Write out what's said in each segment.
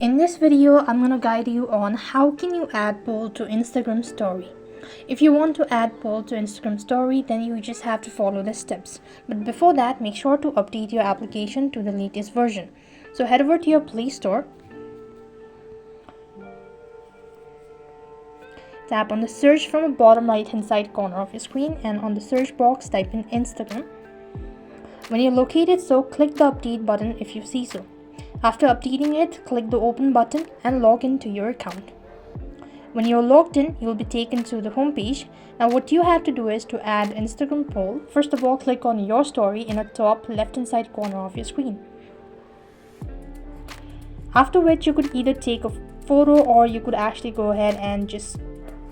In this video, I'm going to guide you on how can you add poll to Instagram story. If you want to add poll to Instagram story, then you just have to follow the steps. But before that, make sure to update your application to the latest version. So head over to your Play Store. Tap on the search from the bottom right hand side corner of your screen, and on the search box type in Instagram. When you're located, so click the update button if you see so. After updating it, click the open button and log into your account. When you're logged in, you'll be taken to the home page. Now what you have to do is to add Instagram poll. First of all, click on your story in the top left hand side corner of your screen. After which you could either take a photo or you could actually go ahead and just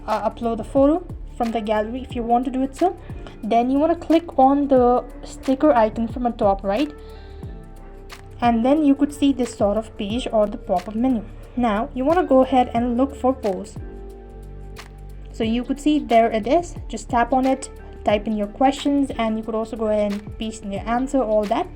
upload the photo from the gallery if you want to do it so. Then you want to click on the sticker icon from the top right. And then you could see this sort of page or the pop-up menu. Now you want to go ahead and look for polls. So you could see there it is. Just tap on it, type in your questions, and you could also go ahead and paste in your answer, all that.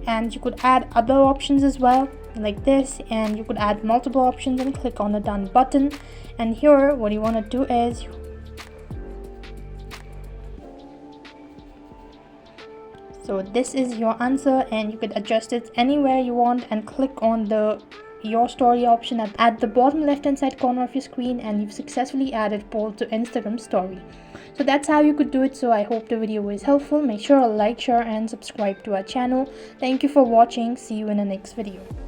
And you could add other options as well, like this, and you could add multiple options and click on the done button. And here what you want to do is so this is your answer, and you could adjust it anywhere you want and click on the your story option at the bottom left hand side corner of your screen, and you've successfully added poll to Instagram story. So that's how you could do it. So I hope the video was helpful. Make sure to like, share and subscribe to our channel. Thank you for watching. See you in the next video.